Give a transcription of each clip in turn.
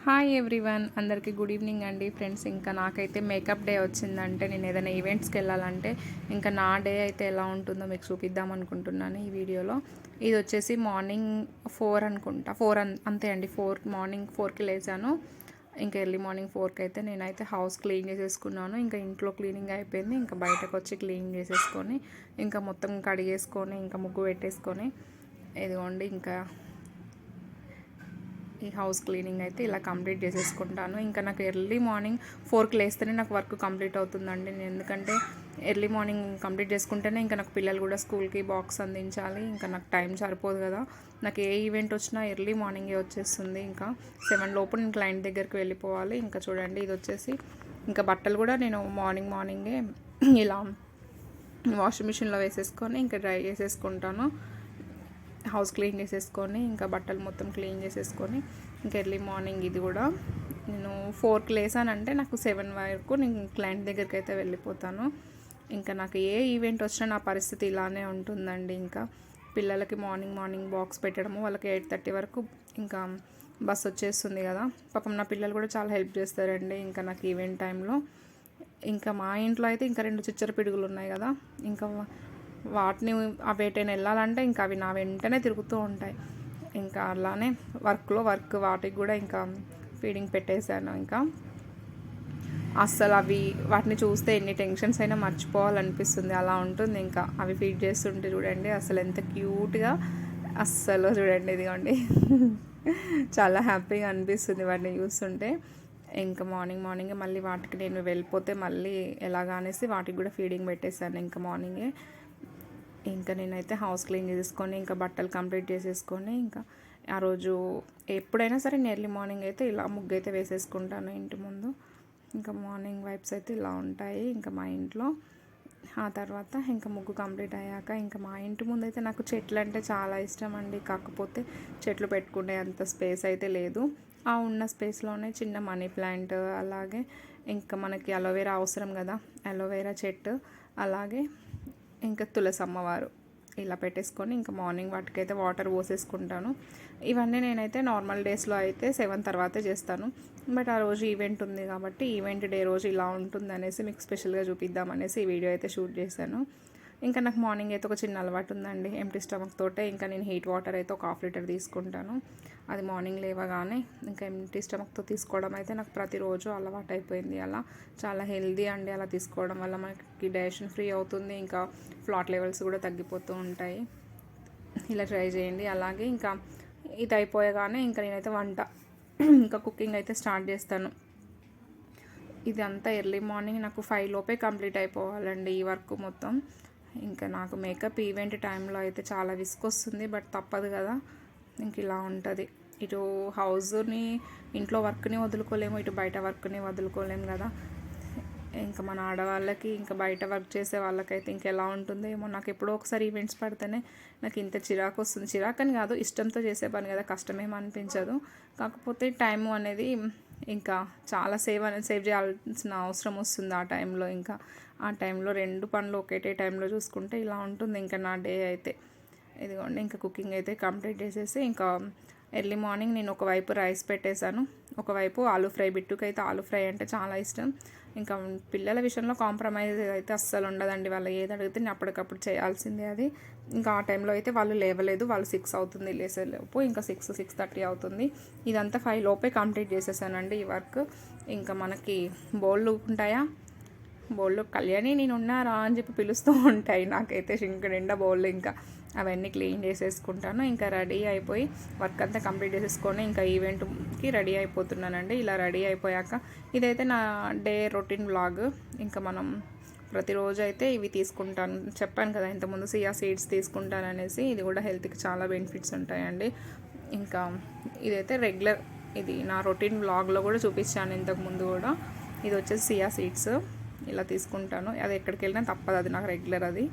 Hi everyone, అందరికీ good evening అండి friends. ఇంకా నాకైతే మేకప్ డే వచ్చిందంటే నేను ఏదైనా ఈవెంట్స్కి వెళ్ళాలంటే ఇంకా నా డే అయితే ఎలా ఉంటుందో మీకు చూపిద్దాం అనుకుంటున్నాను ఈ వీడియోలో. ఇది వచ్చేసి మార్నింగ్ 4 అనుకుంటా, అంతే అండి. మార్నింగ్ 4కి లేచాను. ఇంకా ఎర్లీ మార్నింగ్ 4కి అయితే నేనైతే హౌస్ క్లీన్ చేసేసుకున్నాను. ఇంకా ఇంట్లో క్లీనింగ్ అయిపోయింది. ఇంకా బయటకు వచ్చి క్లీన్ చేసేసుకొని ఇంకా మొత్తం కడిగేసుకొని ఇంకా ముగ్గు పెట్టేసుకొని ఇదిగోండి ఇంకా ఈ హౌస్ క్లీనింగ్ అయితే ఇలా కంప్లీట్ చేసేసుకుంటాను. ఇంకా నాకు ఎర్లీ మార్నింగ్ 4కి లేస్తేనే నాకు వర్క్ కంప్లీట్ అవుతుందండి. నేను ఎందుకంటే ఎర్లీ మార్నింగ్ కంప్లీట్ చేసుకుంటేనే ఇంకా నాకు పిల్లలు కూడా స్కూల్కి బాక్స్ అందించాలి. ఇంకా నాకు టైం సరిపోదు కదా. నాకు ఏ ఈవెంట్ వచ్చినా ఎర్లీ మార్నింగే వచ్చేస్తుంది. ఇంకా 7 లోపు నేను క్లయింట్ దగ్గరికి వెళ్ళిపోవాలి. ఇంకా చూడండి, ఇది వచ్చేసి ఇంకా బట్టలు కూడా నేను మార్నింగే ఇలా వాషింగ్ మిషన్లో వేసేసుకొని ఇంకా డ్రై చేసేసుకుంటాను. హౌస్ క్లీన్ చేసేసుకొని ఇంకా బట్టలు మొత్తం క్లీన్ చేసేసుకొని ఇంకా ఎర్లీ మార్నింగ్ ఇది కూడా నేను 4కి లేసానంటే నాకు 7 వరకు నేను క్లయింట్ దగ్గరికి అయితే వెళ్ళిపోతాను. ఇంకా నాకు ఏ ఈవెంట్ వచ్చినా నా పరిస్థితి ఇలానే ఉంటుందండి. ఇంకా పిల్లలకి మార్నింగ్ బాక్స్ పెట్టడము, వాళ్ళకి 8:30 వరకు ఇంకా బస్ వచ్చేస్తుంది కదా. పాపం నా పిల్లలు కూడా చాలా హెల్ప్ చేస్తారండి ఇంకా నాకు ఈవెంట్ టైంలో. ఇంకా మా ఇంట్లో అయితే ఇంకా 2 చిచ్చర పిడుగులు ఉన్నాయి కదా. ఇంకా వాటిని అవి ఎటైనా వెళ్ళాలంటే ఇంకా అవి నా వెంటనే తిరుగుతూ ఉంటాయి. ఇంకా అలానే వర్క్ వాటికి కూడా ఇంకా ఫీడింగ్ పెట్టేశాను. ఇంకా అస్సలు వాటిని చూస్తే ఎన్ని టెన్షన్స్ అయినా మర్చిపోవాలనిపిస్తుంది, అలా ఉంటుంది. ఇంకా అవి ఫీడ్ చేస్తుంటే చూడండి అసలు ఎంత క్యూట్గా, అస్సలు చూడండి ఇదిగోండి చాలా హ్యాపీగా అనిపిస్తుంది వాటిని చూస్తుంటే. ఇంకా మార్నింగ్ మళ్ళీ వాటికి నేను వెళ్ళిపోతే మళ్ళీ ఎలాగనేసి వాటికి కూడా ఫీడింగ్ పెట్టేశాను ఇంకా మార్నింగే. ఇంకా నేనైతే హౌస్ క్లీన్ చేసేసుకొని ఇంకా బట్టలు కంప్లీట్ చేసేసుకొని ఇంకా ఆ రోజు ఎప్పుడైనా సరే నేను ఎర్లీ మార్నింగ్ అయితే ఇలా ముగ్గు అయితే వేసేసుకుంటాను ఇంటి ముందు. ఇంకా మార్నింగ్ వైబ్స్ అయితే ఇలా ఉంటాయి ఇంకా మా ఇంట్లో. ఆ తర్వాత ఇంకా ముగ్గు కంప్లీట్ అయ్యాక ఇంకా మా ఇంటి ముందు అయితే నాకు చెట్లు అంటే చాలా ఇష్టం అండి. కాకపోతే చెట్లు పెట్టుకునే అంత స్పేస్ అయితే లేదు. ఆ ఉన్న స్పేస్లోనే చిన్న మనీ ప్లాంట్, అలాగే ఇంకా మనకి అలోవెరా అవసరం కదా, అలోవెరా చెట్టు, అలాగే ఇంకా తులసి అమ్మవారు ఇలా పెట్టేసుకొని ఇంకా మార్నింగ్ వాటికైతే వాటర్ పోసేసుకుంటాను. ఇవన్నీ నేనైతే నార్మల్ డేస్లో అయితే 7 తర్వాతే చేస్తాను. బట్ ఆ రోజు ఈవెంట్ ఉంది కాబట్టి ఈవెంట్ డే రోజు ఇలా ఉంటుంది అనేసి మీకు స్పెషల్గా చూపిద్దామనేసి ఈ వీడియో అయితే షూట్ చేశాను. ఇంకా నాకు మార్నింగ్ అయితే ఒక చిన్న అలవాటు ఉందండి. ఎంప్టీ స్టమక్ తోటే ఇంకా నేను హీట్ వాటర్ అయితే ఒక 1/2 లీటర్ తీసుకుంటాను. అది మార్నింగ్ లేవగానే ఇంకా ఎంప్టీ స్టమక్తో తీసుకోవడం అయితే నాకు ప్రతిరోజు అలవాటు అయిపోయింది. అలా చాలా హెల్దీ అండి. అలా తీసుకోవడం వల్ల మనకి డైజెషన్ ఫ్రీ అవుతుంది, ఇంకా ఫ్లాట్ లెవెల్స్ కూడా తగ్గిపోతూ ఉంటాయి. ఇలా ట్రై చేయండి. అలాగే ఇంకా ఇది అయిపోయగానే ఇంకా నేనైతే వంట ఇంకా కుకింగ్ అయితే స్టార్ట్ చేస్తాను. ఇది అంతా ఎర్లీ మార్నింగ్ నాకు 5 లోపే కంప్లీట్ అయిపోవాలండి ఈ వర్క్ మొత్తం. ఇంకా నాకు మేకప్ ఈవెంట్ టైంలో అయితే చాలా విసుగు వస్తుంది, బట్ తప్పదు కదా. ఇంక ఇలా ఉంటుంది. ఇటు హౌస్ని, ఇంట్లో వర్క్ని వదులుకోలేము, ఇటు బయట వర్క్ని వదులుకోలేము కదా. ఇంకా మన ఆడవాళ్ళకి ఇంకా బయట వర్క్ చేసే వాళ్ళకైతే ఇంకెలా ఉంటుందో ఏమో. నాకు ఎప్పుడో ఒకసారి ఈవెంట్స్ పడితేనే నాకు ఇంత చిరాకు వస్తుంది. చిరాకని కాదు, ఇష్టంతో చేసే పని కదా, కష్టమేమో అనిపించదు. కాకపోతే టైము అనేది ఇంకా చాలా సేవ్ చేయాల్సిన అవసరం వస్తుంది ఆ టైంలో. ఇంకా ఆ టైంలో 2 పనులు ఒకటే టైంలో చూసుకుంటే ఇలా ఉంటుంది ఇంకా నా డే అయితే. ఇదిగోండి ఇంకా కుకింగ్ అయితే కంప్లీట్ చేసేసి ఇంకా ఎర్లీ మార్నింగ్ నేను ఒకవైపు రైస్ పెట్టేశాను, ఒకవైపు ఆలూ ఫ్రై. బిట్టుకైతే ఆలూ ఫ్రై అంటే చాలా ఇష్టం. ఇంకా పిల్లల విషయంలో కాంప్రమైజ్ అయితే అస్సలు ఉండదండి. వాళ్ళు ఏది అడిగితే నేను అప్పటికప్పుడు చేయాల్సిందే అది. ఇంకా ఆ టైంలో అయితే వాళ్ళు లేవలేదు, వాళ్ళు 6 అవుతుంది లేసేలోపు. ఇంకా 6:30 అవుతుంది. ఇదంతా 5 లోపే కంప్లీట్ చేసేసానండి ఈ వర్క్. ఇంకా మనకి బౌళ్ళు ఉంటాయా, బౌల్లో కళ్యాణి నేను ఉన్నారా అని చెప్పి పిలుస్తూ ఉంటాయి నాకైతే. సింక్ నిండా బౌళ్ళు ఇంకా అవన్నీ క్లీన్ చేసేసుకుంటాను. ఇంకా రెడీ అయిపోయి వర్క్ అంతా కంప్లీట్ చేసేసుకొని ఇంకా ఈవెంట్కి రెడీ అయిపోతున్నానండి. ఇలా రెడీ అయిపోయాక ఇదైతే నా డే రొటీన్ వ్లాగ్. ఇంకా మనం ప్రతిరోజు అయితే ఇవి తీసుకుంటాను. చెప్పాను కదా ఇంతకుముందు సియా సీడ్స్ తీసుకుంటాననేసి. ఇది కూడా హెల్త్కి చాలా బెనిఫిట్స్ ఉంటాయండి. ఇంకా ఇదైతే రెగ్యులర్, ఇది నా రొటీన్ వ్లాగ్లో కూడా చూపించాను ఇంతకుముందు కూడా. ఇది వచ్చేసి సియా సీడ్స్ ఇలా తీసుకుంటాను. అది ఎక్కడికి వెళ్ళినా తప్పదు, అది నాకు రెగ్యులర్ అది.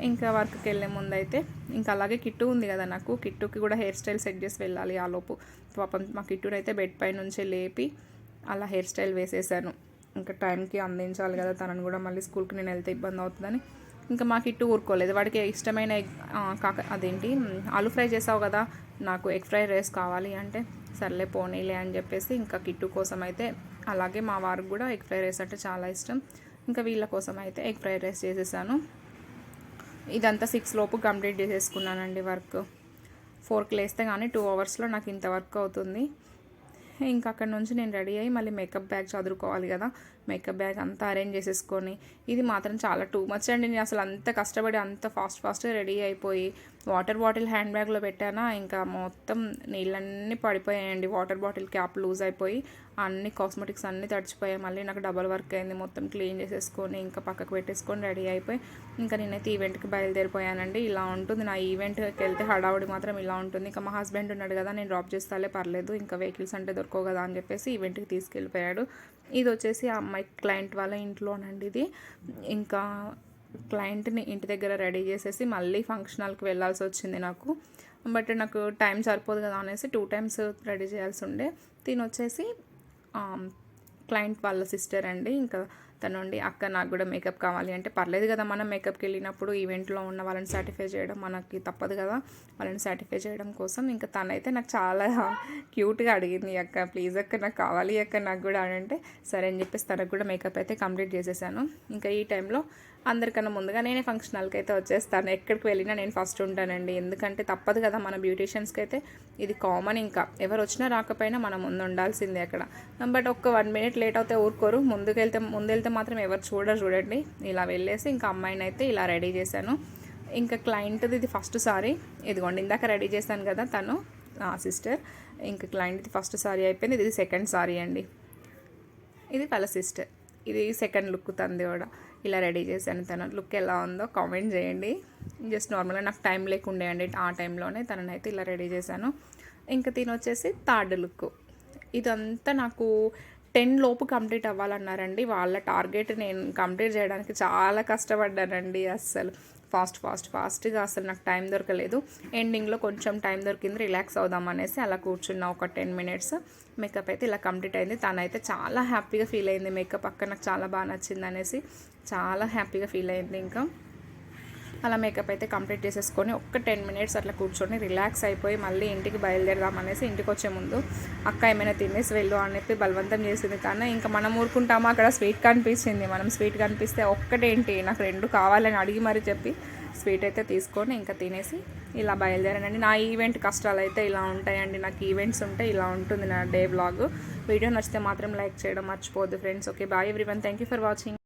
ఇంకా వర్క్కి వెళ్ళే ముందు అయితే ఇంకా అలాగే కిట్టు ఉంది కదా, నాకు కిట్టుకి కూడా హెయిర్ స్టైల్ సెట్ చేసి వెళ్ళాలి. ఆ లోపు పాపం మా కిట్టుని అయితే బెడ్ పై నుంచే లేపి అలా హెయిర్ స్టైల్ వేసేసాను. ఇంకా టైంకి అందించాలి కదా, తనని కూడా మళ్ళీ స్కూల్కి నేను వెళ్తే ఇబ్బంది అవుతుందని. ఇంకా మా కిట్టు ఊరుకోలేదు. వాడికి ఇష్టమైన అదేంటి ఆలూ ఫ్రై చేసావు కదా, నాకు ఎగ్ ఫ్రైడ్ రైస్ కావాలి అంటే సర్లే పోనీలే అని చెప్పేసి ఇంకా కిట్టు కోసం అయితే, అలాగే మా వారికి కూడా ఎగ్ ఫ్రైడ్ రైస్ అంటే చాలా ఇష్టం, ఇంకా వీళ్ళ కోసం అయితే ఎగ్ ఫ్రైడ్ రైస్ చేసేసాను. ఇదంతా 6 లోపు కంప్లీట్ చేసేసుకున్నానండి వర్క్. 4కి లేస్తే కానీ 2 అవర్స్లో నాకు ఇంత వర్క్ అవుతుంది. ఇంకా అక్కడ నుంచి నేను రెడీ అయ్యి మళ్ళీ మేకప్ బ్యాగ్ చదువుకోవాలి కదా, మేకప్ బ్యాగ్ అంతా అరేంజ్ చేసేసుకొని, ఇది మాత్రం చాలా టూ మచ్ అండి. నేను అసలు అంత కష్టపడి అంత ఫాస్ట్గా రెడీ అయిపోయి వాటర్ బాటిల్ హ్యాండ్ బ్యాగ్లో పెట్టానా, ఇంకా మొత్తం నీళ్ళన్నీ పడిపోయాయండి. వాటర్ బాటిల్ క్యాప్ లూజ్ అయిపోయి అన్ని కాస్మెటిక్స్ అన్నీ తడిచిపోయాయి. మళ్ళీ నాకు డబల్ వర్క్ అయింది. మొత్తం క్లీన్ చేసేసుకొని ఇంకా పక్కకు పెట్టేసుకొని రెడీ అయిపోయి ఇంకా నేనైతే ఈవెంట్కి బయలుదేరిపోయానండి. ఇలా ఉంటుంది నా ఈవెంట్కి వెళ్తే హడావుడి మాత్రం ఇలా ఉంటుంది. ఇంకా మా హస్బెండ్ ఉన్నాడు కదా, నేను డ్రాప్ చేస్తాలే పర్లేదు, ఇంకా వెహికల్స్ అంటే దొరకవు కదా అని చెప్పేసి ఈవెంట్కి తీసుకెళ్ళిపోయాడు. ఇది వచ్చేసి ఆ అమ్మాయి క్లయింట్ వాళ్ళ ఇంట్లోనండి ఇది. ఇంకా క్లయింట్ని ఇంటి దగ్గర రెడీ చేసేసి మళ్ళీ ఫంక్షన్ హాల్కి వెళ్ళాల్సి వచ్చింది నాకు. బట్ నాకు టైం సరిపోదు కదా అనేసి 2 టైమ్స్ రెడీ చేయాల్సి ఉండే. తిని వచ్చేసి క్లయింట్ వాళ్ళ సిస్టర్ అండి. ఇంకా తనుండి అక్క నాకు కూడా మేకప్ కావాలి అంటే, పర్లేదు కదా మనం మేకప్కి వెళ్ళినప్పుడు ఈవెంట్లో ఉన్న వాళ్ళని సాటిస్ఫై చేయడం మనకి తప్పదు కదా, వాళ్ళని సాటిస్ఫై చేయడం కోసం ఇంకా తనైతే నాకు చాలా క్యూట్గా అడిగింది, అక్క ప్లీజ్ అక్క నాకు కావాలి అక్క నాకు కూడా అని అంటే, సరే అని చెప్పేసి తనకు కూడా మేకప్ అయితే కంప్లీట్ చేసేసాను. ఇంకా ఈ టైంలో అందరికన్నా ముందుగా నేనే ఫంక్షన్ హాల్కి అయితే వచ్చేస్తాను. ఎక్కడికి వెళ్ళినా నేను ఫస్ట్ ఉంటానండి, ఎందుకంటే తప్పదు కదా మన బ్యూటీషియన్స్కి అయితే ఇది కామన్. ఇంకా ఎవరు వచ్చినా రాకపోయినా మనం ముందు ఉండాల్సిందే అక్కడ. బట్ ఒక్క 1 మినిట్ లేట్ అవుతే ఊరుకోరు, ముందెళ్తే మాత్రం ఎవరు చూడండి. ఇలా వెళ్ళేసి ఇంకా అమ్మాయిని అయితే ఇలా రెడీ చేశాను. ఇంకా క్లయింట్ది ఇది ఫస్ట్ సారీ, ఇదిగోండి ఇందాక రెడీ చేశాను కదా తను సిస్టర్. ఇంకా క్లయింట్ది ఫస్ట్ సారీ అయిపోయింది, ఇది సెకండ్ సారీ అండి. ఇది వాళ్ళ సిస్టర్, ఇది సెకండ్ లుక్ తంది కూడా. ఇలా రెడీ చేశాను. తన లుక్ ఎలా ఉందో కామెంట్ చేయండి. జస్ట్ నార్మల్గా నాకు టైం లేకుండే అండి, ఆ టైంలోనే తననైతే ఇలా రెడీ చేశాను. ఇంకా తిని వచ్చేసి థర్డ్ లుక్. ఇదంతా నాకు 10 లోపు కంప్లీట్ అవ్వాలన్నారండి వాళ్ళ టార్గెట్. నేను కంప్లీట్ చేయడానికి చాలా కష్టపడ్డానండి. అస్సలు ఫాస్ట్గా అసలు నాకు టైం దొరకలేదు. ఎండింగ్లో కొంచెం టైం దొరికింది, రిలాక్స్ అవుదాం అనేసి అలా కూర్చున్నా ఒక 10 మినిట్స్. మేకప్ అయితే ఇలా కంప్లీట్ అయింది. తనైతే చాలా హ్యాపీగా ఫీల్ అయింది. మేకప్ అక్క నాకు చాలా బాగా నచ్చింది అనేసి చాలా హ్యాపీగా ఫీల్ అయింది. ఇంకా అలా మేకప్ అయితే కంప్లీట్ చేసేసుకొని ఒక్క 10 మినిట్స్ అట్లా కూర్చొని రిలాక్స్ అయిపోయి మళ్ళీ ఇంటికి బయలుదేరదాం అనేసి, ఇంటికి వచ్చే ముందు అక్క ఏమైనా తినేసి వెళ్ళు అని చెప్పి బలవంతం చేసింది. కానీ ఇంకా మనం ఊరుకుంటామా, అక్కడ స్వీట్ కనిపించింది. మనం స్వీట్ కనిపిస్తే ఒక్కటేంటి నాకు 2 కావాలని అడిగి మరీ చెప్పి స్వీట్ అయితే తీసుకొని ఇంకా తినేసి ఇలా బయలుదేరానండి. నా ఈవెంట్ కష్టాలు అయితే ఇలా ఉంటాయండి. నాకు ఈవెంట్స్ ఉంటే ఇలా ఉంటుంది నా డే వ్లాగ్. వీడియో నచ్చితే మాత్రం లైక్ చేయడం మర్చిపోద్దు friends. Okay bye everyone, thank you for watching.